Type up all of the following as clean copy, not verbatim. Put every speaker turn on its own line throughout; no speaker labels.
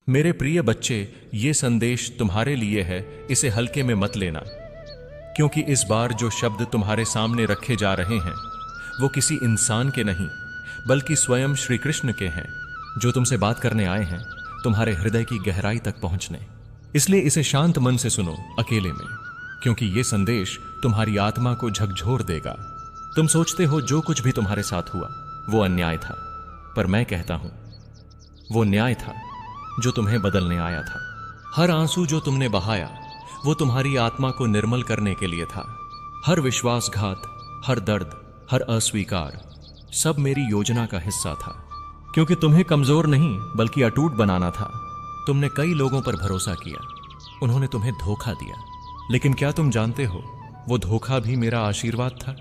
मेरे प्रिय बच्चे, ये संदेश तुम्हारे लिए है, इसे हल्के में मत लेना, क्योंकि इस बार जो शब्द तुम्हारे सामने रखे जा रहे हैं वो किसी इंसान के नहीं बल्कि स्वयं श्री कृष्ण के हैं, जो तुमसे बात करने आए हैं तुम्हारे हृदय की गहराई तक पहुंचने। इसलिए इसे शांत मन से सुनो, अकेले में, क्योंकि ये संदेश तुम्हारी आत्मा को झकझोर देगा। तुम सोचते हो जो कुछ भी तुम्हारे साथ हुआ वो अन्याय था, पर मैं कहता हूं वो न्याय था जो तुम्हें बदलने आया था। हर आंसू जो तुमने बहाया वो तुम्हारी आत्मा को निर्मल करने के लिए था। हर विश्वासघात, हर दर्द, हर अस्वीकार, सब मेरी योजना का हिस्सा था, क्योंकि तुम्हें कमजोर नहीं बल्कि अटूट बनाना था। तुमने कई लोगों पर भरोसा किया, उन्होंने तुम्हें धोखा दिया, लेकिन क्या तुम जानते हो वो धोखा भी मेरा आशीर्वाद था,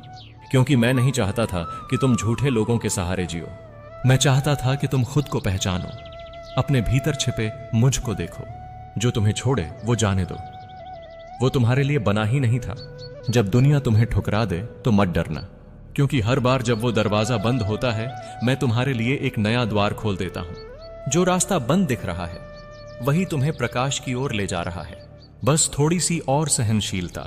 क्योंकि मैं नहीं चाहता था कि तुम झूठे लोगों के सहारे जियो। मैं चाहता था कि तुम खुद को पहचानो, अपने भीतर छिपे मुझको देखो। जो तुम्हें छोड़े वो जाने दो, वो तुम्हारे लिए बना ही नहीं था। जब दुनिया तुम्हें ठुकरा दे तो मत डरना, क्योंकि हर बार जब वो दरवाजा बंद होता है मैं तुम्हारे लिए एक नया द्वार खोल देता हूं। जो रास्ता बंद दिख रहा है वही तुम्हें प्रकाश की ओर ले जा रहा है। बस थोड़ी सी और सहनशीलता,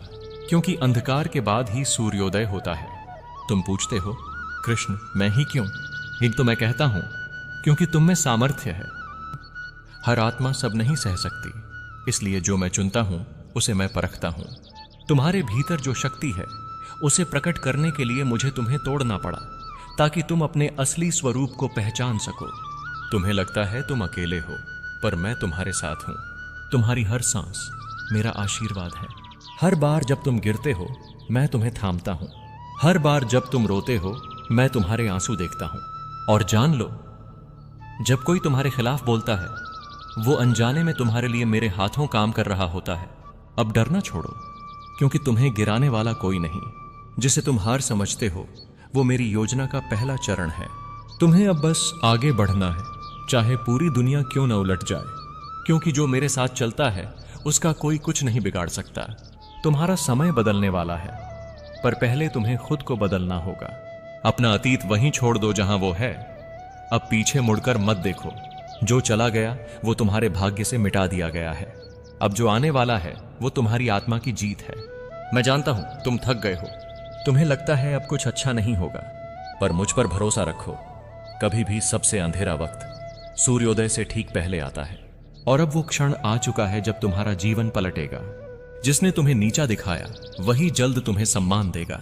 क्योंकि अंधकार के बाद ही सूर्योदय होता है। तुम पूछते हो कृष्ण मैं ही क्यों? एक तो मैं कहता हूं क्योंकि तुम में सामर्थ्य है। हर आत्मा सब नहीं सह सकती, इसलिए जो मैं चुनता हूं उसे मैं परखता हूं। तुम्हारे भीतर जो शक्ति है उसे प्रकट करने के लिए मुझे तुम्हें तोड़ना पड़ा, ताकि तुम अपने असली स्वरूप को पहचान सको। तुम्हें लगता है तुम अकेले हो, पर मैं तुम्हारे साथ हूं। तुम्हारी हर सांस मेरा आशीर्वाद है। हर बार जब तुम गिरते हो मैं तुम्हें थामता हूं। हर बार जब तुम रोते हो मैं तुम्हारे आंसू देखता हूं। और जान लो, जब कोई तुम्हारे खिलाफ बोलता है वो अनजाने में तुम्हारे लिए मेरे हाथों काम कर रहा होता है। अब डरना छोड़ो, क्योंकि तुम्हें गिराने वाला कोई नहीं। जिसे तुम हार समझते हो वो मेरी योजना का पहला चरण है। तुम्हें अब बस आगे बढ़ना है, चाहे पूरी दुनिया क्यों न उलट जाए, क्योंकि जो मेरे साथ चलता है उसका कोई कुछ नहीं बिगाड़ सकता। तुम्हारा समय बदलने वाला है, पर पहले तुम्हें खुद को बदलना होगा। अपना अतीत वहीं छोड़ दो जहां वो है। अब पीछे मुड़कर मत देखो। जो चला गया वो तुम्हारे भाग्य से मिटा दिया गया है। अब जो आने वाला है वो तुम्हारी आत्मा की जीत है। मैं जानता हूं तुम थक गए हो, तुम्हें लगता है अब कुछ अच्छा नहीं होगा, पर मुझ पर भरोसा रखो। कभी भी सबसे अंधेरा वक्त सूर्योदय से ठीक पहले आता है, और अब वो क्षण आ चुका है जब तुम्हारा जीवन पलटेगा। जिसने तुम्हें नीचा दिखाया वही जल्द तुम्हें सम्मान देगा।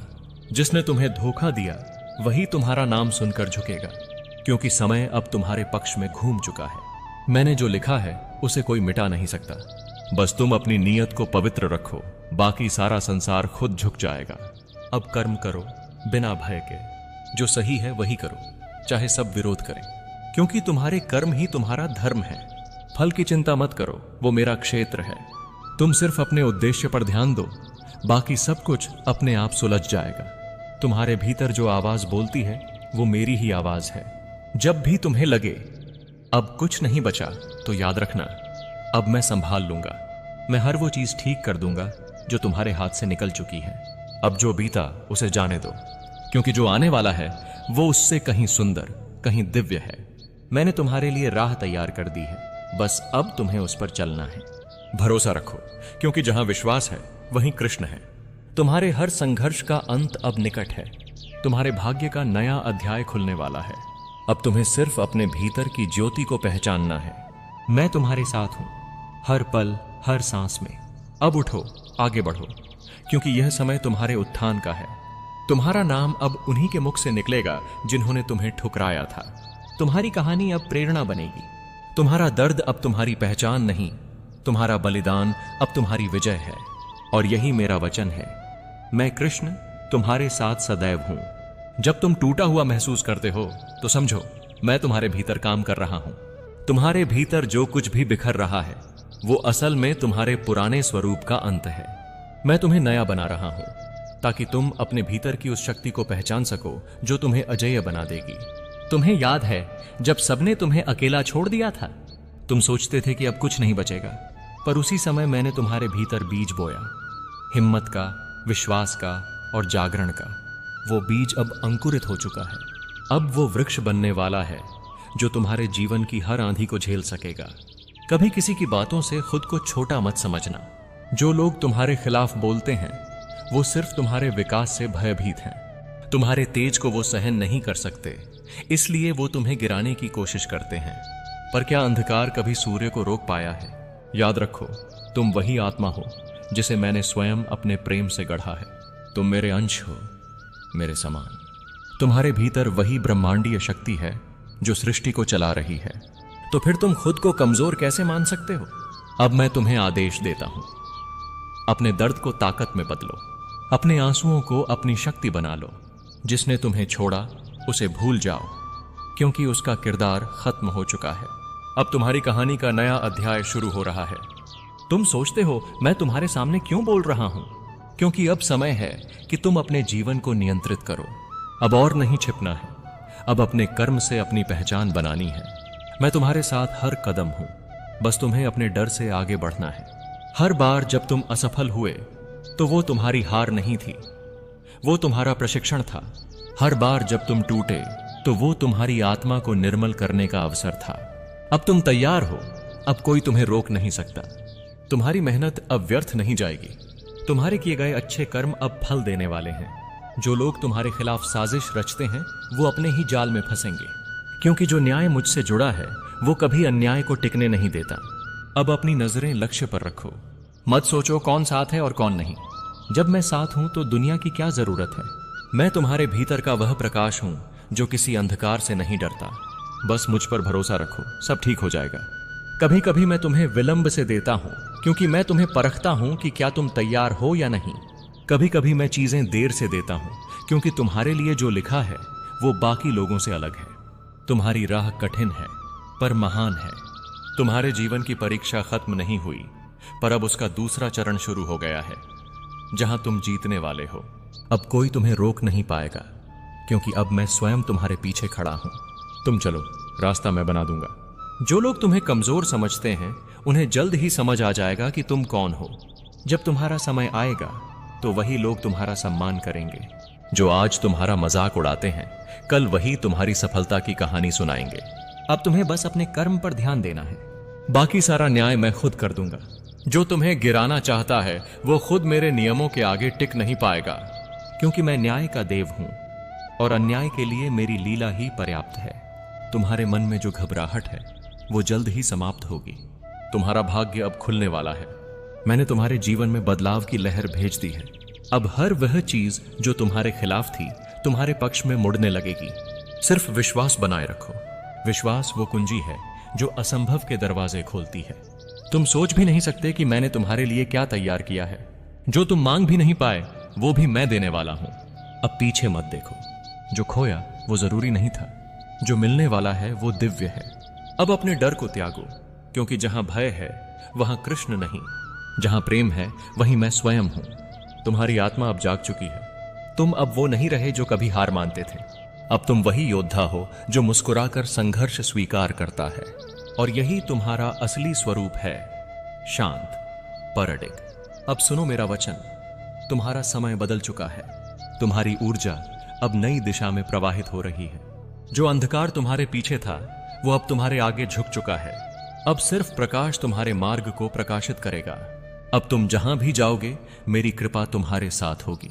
जिसने तुम्हें धोखा दिया वही तुम्हारा नाम सुनकर झुकेगा, क्योंकि समय अब तुम्हारे पक्ष में घूम चुका है। मैंने जो लिखा है उसे कोई मिटा नहीं सकता। बस तुम अपनी नीयत को पवित्र रखो, बाकी सारा संसार खुद झुक जाएगा। अब कर्म करो बिना भय के। जो सही है वही करो, चाहे सब विरोध करें, क्योंकि तुम्हारे कर्म ही तुम्हारा धर्म है। फल की चिंता मत करो, वो मेरा क्षेत्र है। तुम सिर्फ अपने उद्देश्य पर ध्यान दो, बाकी सब कुछ अपने आप सुलझ जाएगा। तुम्हारे भीतर जो आवाज बोलती है वो मेरी ही आवाज है। जब भी तुम्हें लगे अब कुछ नहीं बचा तो याद रखना, अब मैं संभाल लूंगा। मैं हर वो चीज ठीक कर दूंगा जो तुम्हारे हाथ से निकल चुकी है। अब जो बीता उसे जाने दो, क्योंकि जो आने वाला है वो उससे कहीं सुंदर, कहीं दिव्य है। मैंने तुम्हारे लिए राह तैयार कर दी है, बस अब तुम्हें उस पर चलना है। भरोसा रखो, क्योंकि जहां विश्वास है वहीं कृष्ण है। तुम्हारे हर संघर्ष का अंत अब निकट है। तुम्हारे भाग्य का नया अध्याय खुलने वाला है। अब तुम्हें सिर्फ अपने भीतर की ज्योति को पहचानना है। मैं तुम्हारे साथ हूं, हर पल, हर सांस में। अब उठो, आगे बढ़ो, क्योंकि यह समय तुम्हारे उत्थान का है। तुम्हारा नाम अब उन्हीं के मुख से निकलेगा जिन्होंने तुम्हें ठुकराया था। तुम्हारी कहानी अब प्रेरणा बनेगी। तुम्हारा दर्द अब तुम्हारी पहचान नहीं, तुम्हारा बलिदान अब तुम्हारी विजय है। और यही मेरा वचन है, मैं कृष्ण तुम्हारे साथ सदैव हूं। जब तुम टूटा हुआ महसूस करते हो तो समझो मैं तुम्हारे भीतर काम कर रहा हूं। तुम्हारे भीतर जो कुछ भी बिखर रहा है वो असल में तुम्हारे पुराने स्वरूप का अंत है। मैं तुम्हें नया बना रहा हूं, ताकि तुम अपने भीतर की उस शक्ति को पहचान सको जो तुम्हें अजेय बना देगी। तुम्हें याद है जब सबने तुम्हें अकेला छोड़ दिया था? तुम सोचते थे कि अब कुछ नहीं बचेगा, पर उसी समय मैंने तुम्हारे भीतर बीज बोया, हिम्मत का, विश्वास का और जागरण का। वो बीज अब अंकुरित हो चुका है। अब वो वृक्ष बनने वाला है जो तुम्हारे जीवन की हर आंधी को झेल सकेगा। कभी किसी की बातों से खुद को छोटा मत समझना। जो लोग तुम्हारे खिलाफ बोलते हैं वो सिर्फ तुम्हारे विकास से भयभीत हैं। तुम्हारे तेज को वो सहन नहीं कर सकते, इसलिए वो तुम्हें गिराने की कोशिश करते हैं। पर क्या अंधकार कभी सूर्य को रोक पाया है? याद रखो, तुम वही आत्मा हो जिसे मैंने स्वयं अपने प्रेम से गढ़ा है। तुम मेरे अंश हो, मेरे समान। तुम्हारे भीतर वही ब्रह्मांडीय शक्ति है जो सृष्टि को चला रही है। तो फिर तुम खुद को कमजोर कैसे मान सकते हो? अब मैं तुम्हें आदेश देता हूं, अपने दर्द को ताकत में बदलो, अपने आंसुओं को अपनी शक्ति बना लो। जिसने तुम्हें छोड़ा उसे भूल जाओ, क्योंकि उसका किरदार खत्म हो चुका है। अब तुम्हारी कहानी का नया अध्याय शुरू हो रहा है। तुम सोचते हो मैं तुम्हारे सामने क्यों बोल रहा हूं? क्योंकि अब समय है कि तुम अपने जीवन को नियंत्रित करो। अब और नहीं छिपना है, अब अपने कर्म से अपनी पहचान बनानी है। मैं तुम्हारे साथ हर कदम हूं, बस तुम्हें अपने डर से आगे बढ़ना है। हर बार जब तुम असफल हुए तो वो तुम्हारी हार नहीं थी, वो तुम्हारा प्रशिक्षण था। हर बार जब तुम टूटे तो वो तुम्हारी आत्मा को निर्मल करने का अवसर था। अब तुम तैयार हो, अब कोई तुम्हें रोक नहीं सकता। तुम्हारी मेहनत अब व्यर्थ नहीं जाएगी। तुम्हारे किए गए अच्छे कर्म अब फल देने वाले हैं। जो लोग तुम्हारे खिलाफ साजिश रचते हैं वो अपने ही जाल में फंसेंगे, क्योंकि जो न्याय मुझसे जुड़ा है वो कभी अन्याय को टिकने नहीं देता। अब अपनी नजरें लक्ष्य पर रखो। मत सोचो कौन साथ है और कौन नहीं। जब मैं साथ हूं तो दुनिया की क्या जरूरत है? मैं तुम्हारे भीतर का वह प्रकाश हूं जो किसी अंधकार से नहीं डरता। बस मुझ पर भरोसा रखो, सब ठीक हो जाएगा। कभी कभी मैं तुम्हें विलंब से देता हूं, क्योंकि मैं तुम्हें परखता हूं कि क्या तुम तैयार हो या नहीं। कभी कभी मैं चीजें देर से देता हूं, क्योंकि तुम्हारे लिए जो लिखा है वो बाकी लोगों से अलग है। तुम्हारी राह कठिन है पर महान है। तुम्हारे जीवन की परीक्षा खत्म नहीं हुई, पर अब उसका दूसरा चरण शुरू हो गया है, जहां तुम जीतने वाले हो। अब कोई तुम्हें रोक नहीं पाएगा, क्योंकि अब मैं स्वयं तुम्हारे पीछे खड़ा हूं। तुम चलो, रास्ता मैं बना दूंगा। जो लोग तुम्हें कमजोर समझते हैं उन्हें जल्द ही समझ आ जाएगा कि तुम कौन हो। जब तुम्हारा समय आएगा तो वही लोग तुम्हारा सम्मान करेंगे। जो आज तुम्हारा मजाक उड़ाते हैं कल वही तुम्हारी सफलता की कहानी सुनाएंगे। अब तुम्हें बस अपने कर्म पर ध्यान देना है, बाकी सारा न्याय मैं खुद कर दूंगा। जो तुम्हें गिराना चाहता है वो खुद मेरे नियमों के आगे टिक नहीं पाएगा, क्योंकि मैं न्याय का देव हूं और अन्याय के लिए मेरी लीला ही पर्याप्त है। तुम्हारे मन में जो घबराहट है वो जल्द ही समाप्त होगी। तुम्हारा भाग्य अब खुलने वाला है। मैंने तुम्हारे जीवन में बदलाव की लहर भेज दी है। अब हर वह चीज जो तुम्हारे खिलाफ थी तुम्हारे पक्ष में मुड़ने लगेगी। सिर्फ विश्वास बनाए रखो। विश्वास वो कुंजी है जो असंभव के दरवाजे खोलती है। तुम सोच भी नहीं सकते कि मैंने तुम्हारे लिए क्या तैयार किया है। जो तुम मांग भी नहीं पाए वो भी मैं देने वाला हूं। अब पीछे मत देखो। जो खोया वो जरूरी नहीं था, जो मिलने वाला है वो दिव्य है। अब अपने डर को त्यागो, क्योंकि जहां भय है वहां कृष्ण नहीं, जहां प्रेम है वहीं मैं स्वयं हूं। तुम्हारी आत्मा अब जाग चुकी है। तुम अब वो नहीं रहे जो कभी हार मानते थे। अब तुम वही योद्धा हो जो मुस्कुराकर संघर्ष स्वीकार करता है, और यही तुम्हारा असली स्वरूप है, शांत, परडिग। अब सुनो मेरा वचन। तुम्हारा समय बदल चुका है। तुम्हारी ऊर्जा अब नई दिशा में प्रवाहित हो रही है। जो अंधकार तुम्हारे पीछे था वो अब तुम्हारे आगे झुक चुका है। अब सिर्फ प्रकाश तुम्हारे मार्ग को प्रकाशित करेगा। अब तुम जहां भी जाओगे मेरी कृपा तुम्हारे साथ होगी।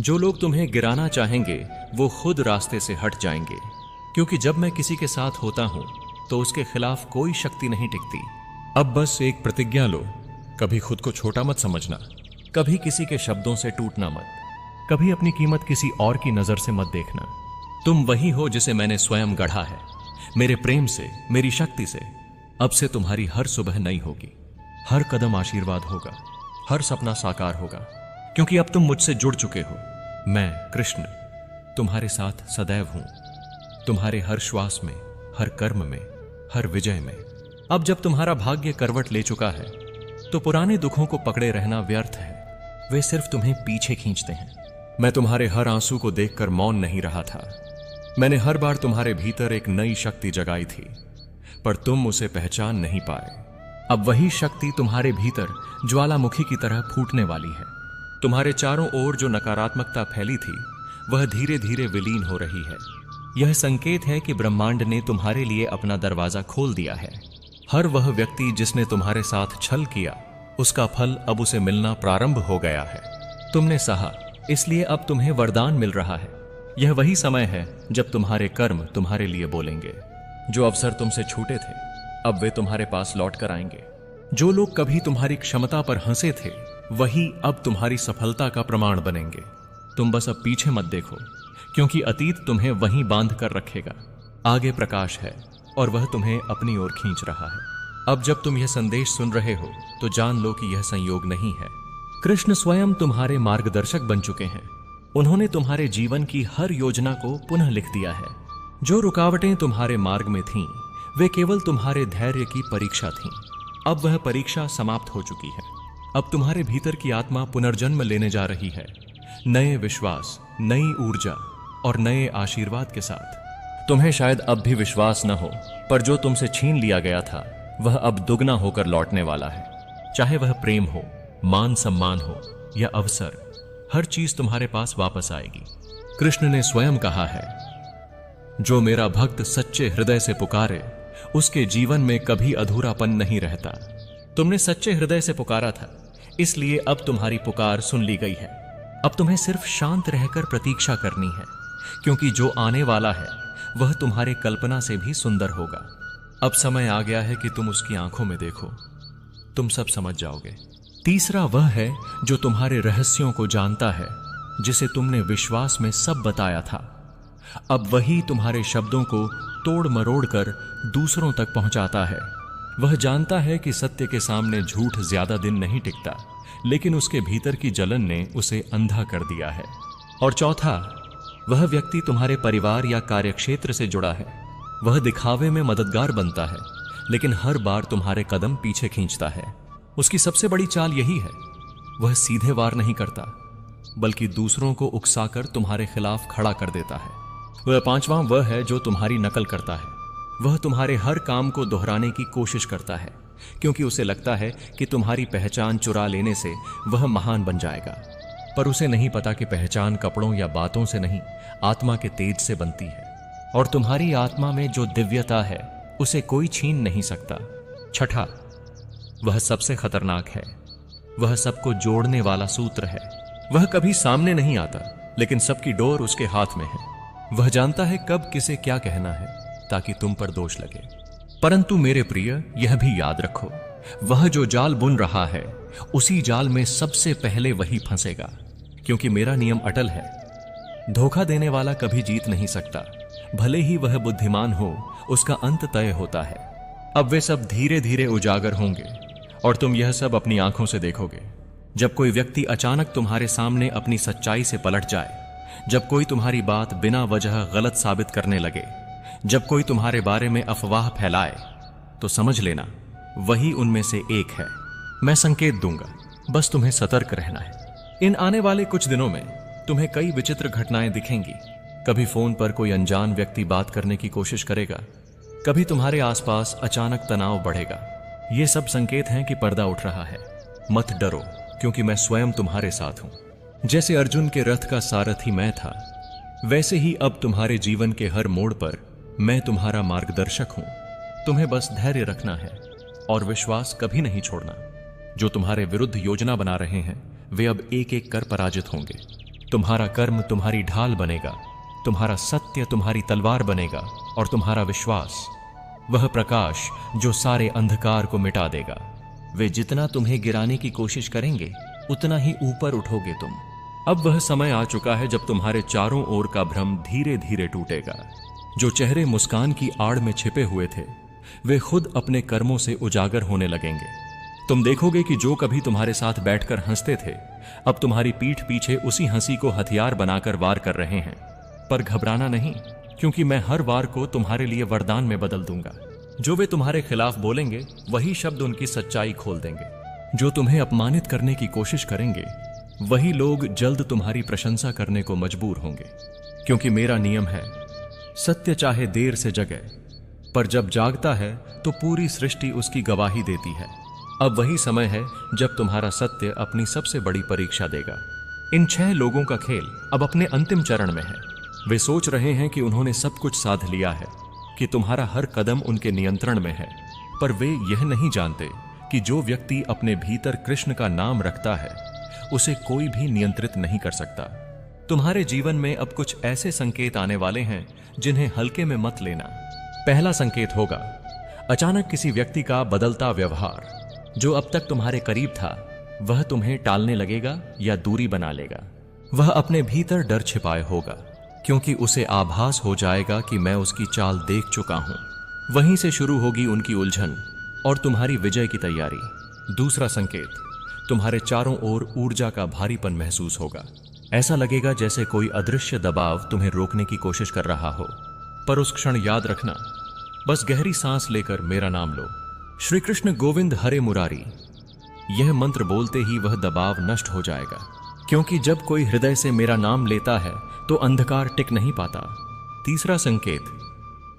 जो लोग तुम्हें गिराना चाहेंगे वो खुद रास्ते से हट जाएंगे, क्योंकि जब मैं किसी के साथ होता हूं तो उसके खिलाफ कोई शक्ति नहीं टिकती। अब बस एक प्रतिज्ञा लो, कभी खुद को छोटा मत समझना, कभी किसी के शब्दों से टूटना मत, कभी अपनी कीमत किसी और की नजर से मत देखना। तुम वही हो जिसे मैंने स्वयं गढ़ा है। मेरे प्रेम से, मेरी शक्ति से अब से तुम्हारी हर सुबह नई होगी, हर कदम आशीर्वाद होगा, हर सपना साकार होगा, क्योंकि अब तुम मुझसे जुड़ चुके हो। मैं कृष्ण तुम्हारे साथ सदैव हूं, तुम्हारे हर श्वास में, हर कर्म में, हर विजय में। अब जब तुम्हारा भाग्य करवट ले चुका है तो पुराने दुखों को पकड़े रहना व्यर्थ है। वे सिर्फ तुम्हें पीछे खींचते हैं। मैं तुम्हारे हर आंसू को देखकर मौन नहीं रहा था। मैंने हर बार तुम्हारे भीतर एक नई शक्ति जगाई थी, पर तुम उसे पहचान नहीं पाए। अब वही शक्ति तुम्हारे भीतर ज्वालामुखी की तरह फूटने वाली है। तुम्हारे चारों ओर जो नकारात्मकता फैली थी वह धीरे धीरे विलीन हो रही है। यह संकेत है कि ब्रह्मांड ने तुम्हारे लिए अपना दरवाजा खोल दिया है। हर वह व्यक्ति जिसने तुम्हारे साथ छल किया, उसका फल अब उसे मिलना प्रारंभ हो गया है। तुमने सहा, इसलिए अब तुम्हें वरदान मिल रहा है। यह वही समय है जब तुम्हारे कर्म तुम्हारे लिए बोलेंगे। जो अवसर तुमसे छूटे थे, अब वे तुम्हारे पास लौट कर आएंगे। जो लोग कभी तुम्हारी क्षमता पर हंसे थे, वही अब तुम्हारी सफलता का प्रमाण बनेंगे। तुम बस अब पीछे मत देखो, क्योंकि अतीत तुम्हें वहीं बांध कर रखेगा। आगे प्रकाश है और वह तुम्हें अपनी ओर खींच रहा है। अब जब तुम यह संदेश सुन रहे हो तो जान लो कि यह संयोग नहीं है। कृष्ण स्वयं तुम्हारे मार्गदर्शक बन चुके हैं। उन्होंने तुम्हारे जीवन की हर योजना को पुनः लिख दिया है। जो रुकावटें तुम्हारे मार्ग में थीं, वे केवल तुम्हारे धैर्य की परीक्षा थीं। अब वह परीक्षा समाप्त हो चुकी है। अब तुम्हारे भीतर की आत्मा पुनर्जन्म लेने जा रही है, नए विश्वास, नई ऊर्जा और नए आशीर्वाद के साथ। तुम्हें शायद अब भी विश्वास न हो, पर जो तुमसे छीन लिया गया था वह अब दुगना होकर लौटने वाला है। चाहे वह प्रेम हो, मान सम्मान हो या अवसर, हर चीज तुम्हारे पास वापस आएगी। कृष्ण ने स्वयं कहा है, जो मेरा भक्त सच्चे हृदय से पुकारे, उसके जीवन में कभी अधूरापन नहीं रहता। तुमने सच्चे हृदय से पुकारा था, इसलिए अब तुम्हारी पुकार सुन ली गई है। अब तुम्हें सिर्फ शांत रहकर प्रतीक्षा करनी है, क्योंकि जो आने वाला है वह तुम्हारे कल्पना से भी सुंदर होगा। अब समय आ गया है कि तुम उसकी आंखों में देखो, तुम सब समझ जाओगे। तीसरा वह है जो तुम्हारे रहस्यों को जानता है, जिसे तुमने विश्वास में सब बताया था। अब वही तुम्हारे शब्दों को तोड़ मरोड़ कर दूसरों तक पहुंचाता है। वह जानता है कि सत्य के सामने झूठ ज्यादा दिन नहीं टिकता, लेकिन उसके भीतर की जलन ने उसे अंधा कर दिया है। और चौथा, वह व्यक्ति तुम्हारे परिवार या कार्यक्षेत्र से जुड़ा है। वह दिखावे में मददगार बनता है, लेकिन हर बार तुम्हारे कदम पीछे खींचता है। उसकी सबसे बड़ी चाल यही है, वह सीधे वार नहीं करता, बल्कि दूसरों को उकसाकर तुम्हारे खिलाफ खड़ा कर देता है। वह पांचवां वह है जो तुम्हारी नकल करता है। वह तुम्हारे हर काम को दोहराने की कोशिश करता है, क्योंकि उसे लगता है कि तुम्हारी पहचान चुरा लेने से वह महान बन जाएगा। पर उसे नहीं पता कि पहचान कपड़ों या बातों से नहीं, आत्मा के तेज से बनती है। और तुम्हारी आत्मा में जो दिव्यता है, उसे कोई छीन नहीं सकता। छठा, वह सबसे खतरनाक है। वह सबको जोड़ने वाला सूत्र है। वह कभी सामने नहीं आता, लेकिन सबकी डोर उसके हाथ में है। वह जानता है कब किसे क्या कहना है, ताकि तुम पर दोष लगे। परंतु मेरे प्रिय, यह भी याद रखो, वह जो जाल बुन रहा है, उसी जाल में सबसे पहले वही फंसेगा, क्योंकि मेरा नियम अटल है। धोखा देने वाला कभी जीत नहीं सकता। भले ही वह बुद्धिमान हो, उसका अंत तय होता है। अब वे सब धीरे धीरे उजागर होंगे और तुम यह सब अपनी आंखों से देखोगे। जब कोई व्यक्ति अचानक तुम्हारे सामने अपनी सच्चाई से पलट जाए, जब कोई तुम्हारी बात बिना वजह गलत साबित करने लगे, जब कोई तुम्हारे बारे में अफवाह फैलाए, तो समझ लेना वही उनमें से एक है। मैं संकेत दूंगा, बस तुम्हें सतर्क रहना है। इन आने वाले कुछ दिनों में तुम्हें कई विचित्र घटनाएं दिखेंगी। कभी फोन पर कोई अनजान व्यक्ति बात करने की कोशिश करेगा, कभी तुम्हारे आसपास अचानक तनाव बढ़ेगा। ये सब संकेत हैं कि पर्दा उठ रहा है। मत डरो, क्योंकि मैं स्वयं तुम्हारे साथ हूं। जैसे अर्जुन के रथ का सारथी मैं था, वैसे ही अब तुम्हारे जीवन के हर मोड़ पर मैं तुम्हारा मार्गदर्शक हूं। तुम्हें बस धैर्य रखना है और विश्वास कभी नहीं छोड़ना। जो तुम्हारे विरुद्ध योजना बना रहे हैं, वे अब एक एक कर पराजित होंगे। तुम्हारा कर्म तुम्हारी ढाल बनेगा, तुम्हारा सत्य तुम्हारी तलवार बनेगा, और तुम्हारा विश्वास वह प्रकाश जो सारे अंधकार को मिटा देगा। वे जितना तुम्हें गिराने की कोशिश करेंगे, उतना ही ऊपर उठोगे तुम। अब वह समय आ चुका है जब तुम्हारे चारों ओर का भ्रम धीरे धीरे टूटेगा। जो चेहरे मुस्कान की आड़ में छिपे हुए थे, वे खुद अपने कर्मों से उजागर होने लगेंगे। तुम देखोगे कि जो कभी तुम्हारे साथ बैठकर हंसते थे, अब तुम्हारी पीठ पीछे उसी हंसी को हथियार बनाकर वार कर रहे हैं। पर घबराना नहीं, क्योंकि मैं हर वार को तुम्हारे लिए वरदान में बदल दूंगा। जो वे तुम्हारे खिलाफ बोलेंगे, वही शब्द उनकी सच्चाई खोल देंगे। जो तुम्हें अपमानित करने की कोशिश करेंगे, वही लोग जल्द तुम्हारी प्रशंसा करने को मजबूर होंगे। क्योंकि मेरा नियम है, सत्य चाहे देर से जगे, पर जब जागता है तो पूरी सृष्टि उसकी गवाही देती है। अब वही समय है जब तुम्हारा सत्य अपनी सबसे बड़ी परीक्षा देगा। इन 6 लोगों का खेल अब अपने अंतिम चरण में है। वे सोच रहे हैं कि उन्होंने सब कुछ साध लिया है, कि तुम्हारा हर कदम उनके नियंत्रण में है। पर वे यह नहीं जानते कि जो व्यक्ति अपने भीतर कृष्ण का नाम रखता है उसे कोई भी नियंत्रित नहीं कर सकता। तुम्हारे जीवन में अब कुछ ऐसे संकेत आने वाले हैं जिन्हें हल्के में मत लेना। पहला संकेत होगा अचानक किसी व्यक्ति का बदलता व्यवहार। जो अब तक तुम्हारे करीब था वह तुम्हें टालने लगेगा या दूरी बना लेगा। वह अपने भीतर डर छिपाए होगा, क्योंकि उसे आभास हो जाएगा कि मैं उसकी चाल देख चुका हूं। वहीं से शुरू होगी उनकी उलझन और तुम्हारी विजय की तैयारी। दूसरा संकेत, तुम्हारे चारों ओर ऊर्जा का भारीपन महसूस होगा। ऐसा लगेगा जैसे कोई अदृश्य दबाव तुम्हें रोकने की कोशिश कर रहा हो। पर उस क्षण याद रखना, बस गहरी सांस लेकर मेरा नाम लो, श्री कृष्ण गोविंद हरे मुरारी। यह मंत्र बोलते ही वह दबाव नष्ट हो जाएगा, क्योंकि जब कोई हृदय से मेरा नाम लेता है तो अंधकार टिक नहीं पाता। तीसरा संकेत,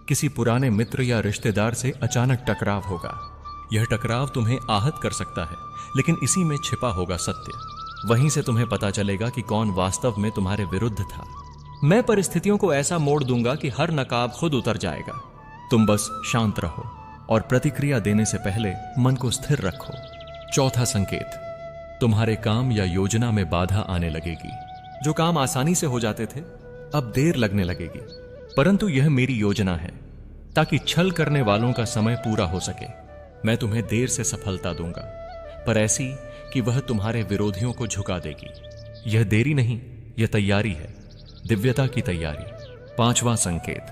किसी पुराने मित्र या रिश्तेदार से अचानक टकराव होगा। यह टकराव तुम्हें आहत कर सकता है, लेकिन इसी में छिपा होगा सत्य। वहीं से तुम्हें पता चलेगा कि कौन वास्तव में तुम्हारे विरुद्ध था। मैं परिस्थितियों को ऐसा मोड़ दूंगा कि हर नकाब खुद उतर जाएगा। तुम बस शांत रहो और प्रतिक्रिया देने से पहले मन को स्थिर रखो। चौथा संकेत, तुम्हारे काम या योजना में बाधा आने लगेगी। जो काम आसानी से हो जाते थे अब देर लगने लगेगी। परंतु यह मेरी योजना है ताकि छल करने वालों का समय पूरा हो सके। मैं तुम्हें देर से सफलता दूंगा, पर ऐसी कि वह तुम्हारे विरोधियों को झुका देगी। यह देरी नहीं, यह तैयारी है, दिव्यता की तैयारी। पांचवां संकेत,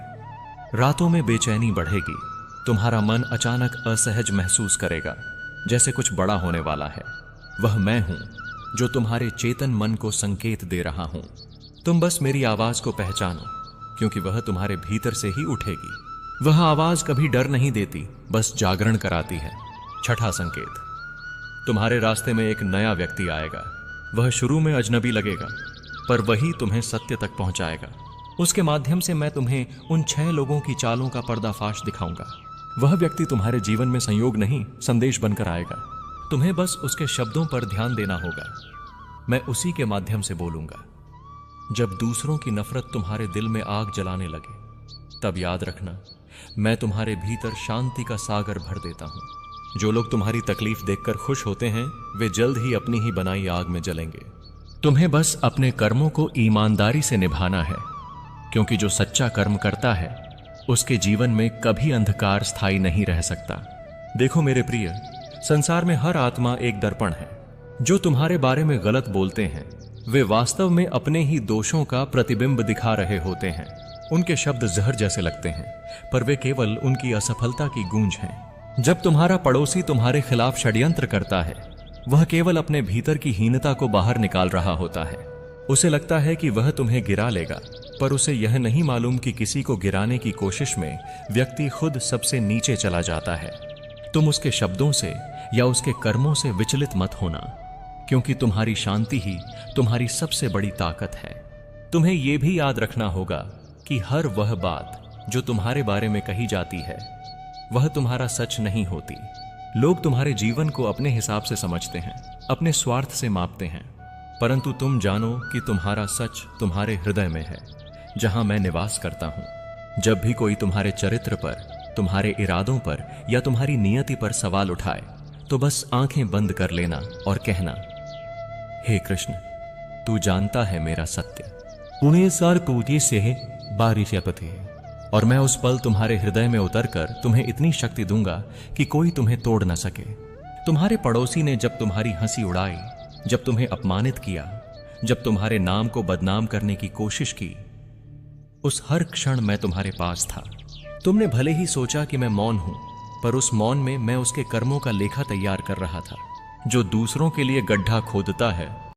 रातों में बेचैनी बढ़ेगी। तुम्हारा मन अचानक असहज महसूस करेगा, जैसे कुछ बड़ा होने वाला है। वह मैं हूं जो तुम्हारे चेतन मन को संकेत दे रहा हूं। तुम बस मेरी आवाज को पहचानो, क्योंकि वह तुम्हारे भीतर से ही उठेगी। वह आवाज कभी डर नहीं देती, बस जागरण कराती है। छठा संकेत, तुम्हारे रास्ते में एक नया व्यक्ति आएगा। वह शुरू में अजनबी लगेगा, पर वही तुम्हें सत्य तक पहुंचाएगा। उसके माध्यम से मैं तुम्हें उन 6 लोगों की चालों का पर्दाफाश दिखाऊंगा। वह व्यक्ति तुम्हारे जीवन में संयोग नहीं, संदेश बनकर आएगा। तुम्हें बस उसके शब्दों पर ध्यान देना होगा। मैं उसी के माध्यम से बोलूंगा। जब दूसरों की नफरत तुम्हारे दिल में आग जलाने लगे, तब याद रखना, मैं तुम्हारे भीतर शांति का सागर भर देता हूं। जो लोग तुम्हारी तकलीफ देखकर खुश होते हैं, वे जल्द ही अपनी ही बनाई आग में जलेंगे। तुम्हें बस अपने कर्मों को ईमानदारी से निभाना है, क्योंकि जो सच्चा कर्म करता है उसके जीवन में कभी अंधकार स्थायी नहीं रह सकता। देखो मेरे प्रिय, संसार में हर आत्मा एक दर्पण है। जो तुम्हारे बारे में गलत बोलते हैं वे वास्तव में अपने ही दोषों का प्रतिबिंब दिखा रहे होते हैं। उनके शब्द जहर जैसे लगते हैं, पर वे केवल उनकी असफलता की गूंज हैं। जब तुम्हारा पड़ोसी तुम्हारे खिलाफ षड्यंत्र करता है, वह केवल अपने भीतर की हीनता को बाहर निकाल रहा होता है। उसे लगता है कि वह तुम्हें गिरा लेगा, पर उसे यह नहीं मालूम कि किसी को गिराने की कोशिश में व्यक्ति खुद सबसे नीचे चला जाता है। तुम उसके शब्दों से या उसके कर्मों से विचलित मत होना, क्योंकि तुम्हारी शांति ही तुम्हारी सबसे बड़ी ताकत है। तुम्हें यह भी याद रखना होगा कि हर वह बात जो तुम्हारे बारे में कही जाती है वह तुम्हारा सच नहीं होती। लोग तुम्हारे जीवन को अपने हिसाब से समझते हैं, अपने स्वार्थ से मापते हैं, परंतु तुम जानो कि तुम्हारा सच तुम्हारे हृदय में है, जहां मैं निवास करता हूं। जब भी कोई तुम्हारे चरित्र पर, तुम्हारे इरादों पर या तुम्हारी नियति पर सवाल उठाए, तो बस आंखें बंद कर लेना और कहना, हे कृष्ण, तू जानता है मेरा सत्य।
उन्हें सार कोटी से बारिश पथे।
और मैं उस पल तुम्हारे हृदय में उतरकर तुम्हें इतनी शक्ति दूंगा कि कोई तुम्हें तोड़ न सके। तुम्हारे पड़ोसी ने जब तुम्हारी हंसी उड़ाई, जब तुम्हें अपमानित किया, जब तुम्हारे नाम को बदनाम करने की कोशिश की, उस हर क्षण मैं तुम्हारे पास था। तुमने भले ही सोचा कि मैं मौन हूं, पर उस मौन में मैं उसके कर्मों का लेखा तैयार कर रहा था। जो दूसरों के लिए गड्ढा खोदता है